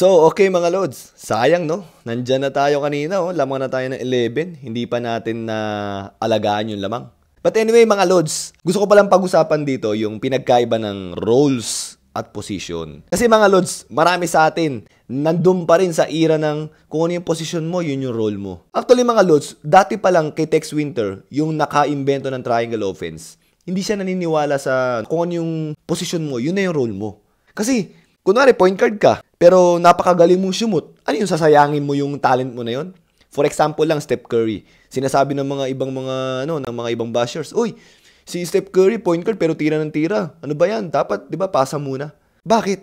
So, okay mga Lods. Sayang, no? Nandyan na tayo kanina, oh. Lamang na tayo ng 11. Hindi pa natin na alagaan yung lamang. But anyway, mga Lods, gusto ko palang pag-usapan dito yung pinagkaiba ng roles at position. Kasi mga Lods, marami sa atin, nandun pa rin sa era ng kung ano yung position mo, yun yung role mo. Actually, mga Lods, dati pa lang kay Tex Winter, yung naka-invento ng triangle offense, hindi siya naniniwala sa kung ano yung position mo, yun na yung role mo. Kasi, kunwari, point guard ka, pero napakagaling mong shoot. Ano yung sasayangin mo yung talent mo na yun? For example lang, Steph Curry. Sinasabi ng mga ibang bashers, uy, si Steph Curry, point guard, pero tira ng tira. Ano ba yan? Dapat, di ba, pasa muna. Bakit?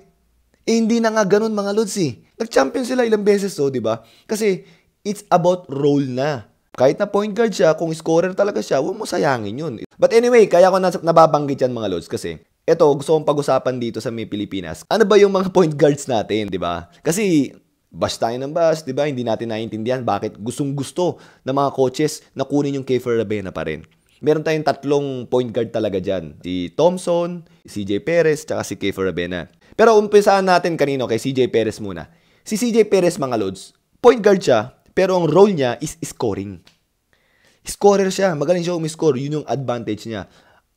Eh, hindi na nga ganun, mga Lods, eh. Nag-champion sila ilang beses, oh, di ba? Kasi, it's about role na. Kahit na point guard siya, kung scorer talaga siya, huwag mo sayangin yun. But anyway, kaya ko nababanggit yan, mga Lods, kasi ito, gusto kong pag-usapan dito sa may Pilipinas. Ano ba yung mga point guards natin, di ba? Kasi, bash tayo ng bash, di ba? Hindi natin naiintindihan bakit gustong-gusto ng mga coaches na kunin yung Kiefer Ravena pa rin. Meron tayong tatlong point guard talaga dyan. Si Thompson, si CJ Perez, tsaka si Kiefer Ravena. Pero umpisaan natin kanino kay CJ Perez muna. Si CJ Perez, mga Lods, point guard siya, pero ang role niya is scoring. Scorer siya, magaling siya umiscore. Yun yung advantage niya.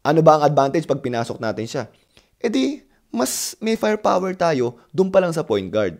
Ano ba ang advantage pag pinasok natin siya? E di, mas may firepower tayo dun pa lang sa point guard.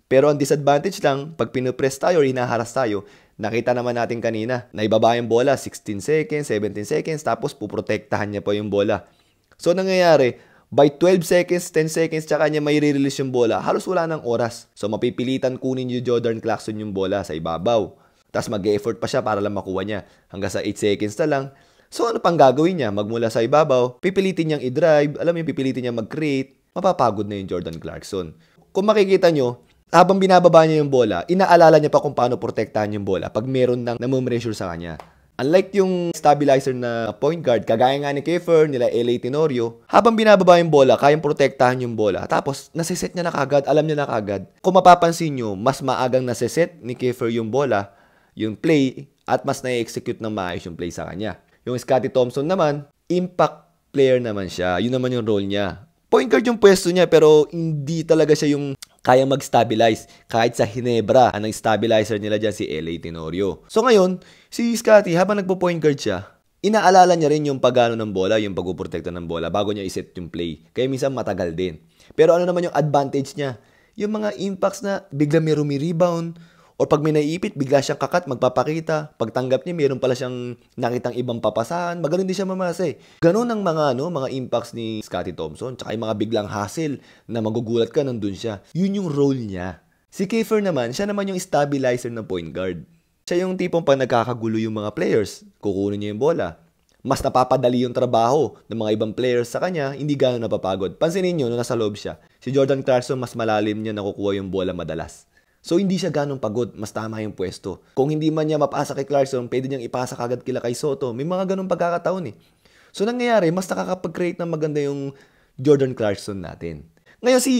Pero ang disadvantage lang, pag pinupress tayo or hinaharas tayo, nakita naman natin kanina, na ibaba yung bola, 16 seconds, 17 seconds, tapos puprotektahan niya pa yung bola. So, nangyayari, by 12 seconds, 10 seconds, tsaka niya may re-release yung bola, halos wala ng oras. So, mapipilitan kunin yung Jordan Clarkson yung bola sa ibabaw. Tapos mag-effort pa siya para lang makuha niya. Hanggang sa 8 seconds na lang. So, ano pang gagawin niya? Magmula sa ibabaw, pipilitin niyang i-drive, alam mo yung pipilitin niyang mag-create, mapapagod na yung Jordan Clarkson. Kung makikita niyo, habang binababa niya yung bola, inaalala niya pa kung paano protektahan yung bola pag meron nang namumressure sa kanya. Unlike yung stabilizer na point guard, kagaya nga ni Kiefer, nila LA Tenorio, habang binababa yung bola, kayang protektahan yung bola. Tapos, nasiset niya na kagad, alam niya na kagad. Kung mapapansin niyo, mas maagang nasiset ni Kiefer yung bola, yung play, at mas na-execute ng maayos yung play sa kanya. Yung Scottie Thompson naman, impact player naman siya. Yun naman yung role niya. Point guard yung pwesto niya pero hindi talaga siya yung kaya mag-stabilize. Kahit sa Hinebra, ang stabilizer nila dyan si LA Tenorio. So ngayon, si Scottie habang nagpo-point guard siya, inaalala niya rin yung pagano ng bola, yung pagpuprotekta ng bola bago niya iset yung play. Kaya minsan matagal din. Pero ano naman yung advantage niya? Yung mga impacts na bigla may rumi-rebound, o pag may naiipit, bigla siyang kakat, magpapakita. Pagtanggap niya, mayroon pala siyang nakitang ibang papasahan. Magaling din siya mamasa eh. Ganun ang mga impacts ni Scottie Thompson. Tsaka yung mga biglang hustle na magugulat ka nandun siya. Yun yung role niya. Si Kiefer naman, siya naman yung stabilizer ng point guard. Siya yung tipong pag nagkakagulo yung mga players, kukunin niya yung bola. Mas napapadali yung trabaho ng mga ibang players sa kanya, hindi gano'n napapagod. Pansinin niyo, nung nasa loob siya, si Jordan Clarkson mas malalim niya nakukuha yung bola madalas. So, hindi siya ganong pagod. Mas tama yung pwesto. Kung hindi man niya mapasa kay Clarkson, pwede niyang ipasa kagad kila kay Soto. May mga ganong pagkakataon eh. So, nangyayari, mas nakakapag-create ng maganda yung Jordan Clarkson natin. Ngayon, si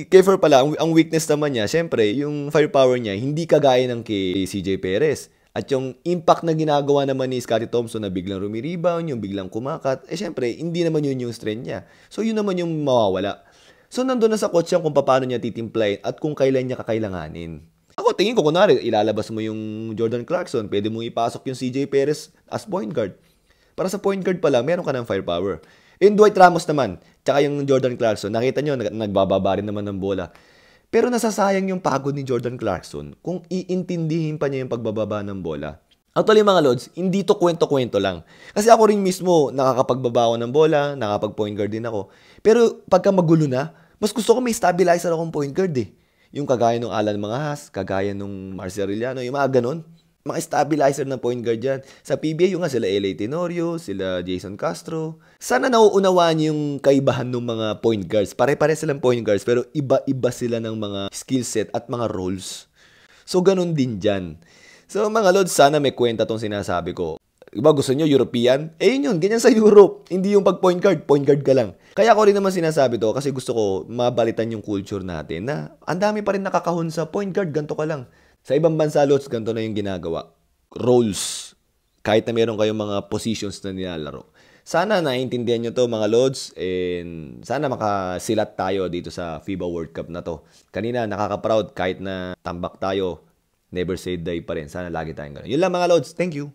Kiefer pala, ang weakness naman niya, syempre, yung firepower niya, hindi kagaya ng kay CJ Perez. At yung impact na ginagawa naman ni Scottie Thompson na biglang rumi-rebound, yung biglang kumakat, syempre, hindi naman yun yung strength niya. So, yun naman yung mawawala. So, nandun na sa coach yan kung paano niya titimplayin at kung kailan niya kakailanganin. Ako, tingin ko, kunwari, ilalabas mo yung Jordan Clarkson, pwede mo ipasok yung CJ Perez as point guard. Para sa point guard pala, meron ka ng firepower. Yung Dwight Ramos naman, tsaka yung Jordan Clarkson, nakita nyo, nagbababa rin naman ng bola. Pero nasasayang yung pagod ni Jordan Clarkson kung iintindihin pa niya yung pagbababa ng bola. Actually, mga Lods, hindi to kwento-kwento lang. Kasi ako rin mismo, nakakapagbaba ako ng bola, nakakapag-point guard din ako. Pero pagka magulo na, mas gusto ko may stabilizer akong point guard eh. Yung kagaya ng Alan Mangas, kagaya ng Marcel Arellano, yung mga ganun. Mga stabilizer ng point guard dyan. Sa PBA, yung nga sila LA Tenorio, sila Jason Castro. Sana nauunawaan yung kaibahan ng mga point guards. Pare-pare silang point guards, pero iba-iba sila ng mga skill set at mga roles. So, ganun din dyan. So, mga Lods, sana may kwenta tong sinasabi ko. Iba gusto nyo, European? Eh, yun, ganyan sa Europe. Hindi yung pag point guard ka lang. Kaya ko rin naman sinasabi to kasi gusto ko mabalitan yung culture natin na ang dami pa rin nakakahon sa point guard, ganito ka lang. Sa ibang bansa, Lods, ganito na yung ginagawa. Roles. Kahit na meron kayong mga positions na nilalaro. Sana naiintindihan nyo to mga Lods, and sana makasilat tayo dito sa FIBA World Cup na to. Kanina nakaka-proud kahit na tambak tayo, never say die pa rin. Sana lagi tayong gano'n. Yun lang mga Lods, thank you!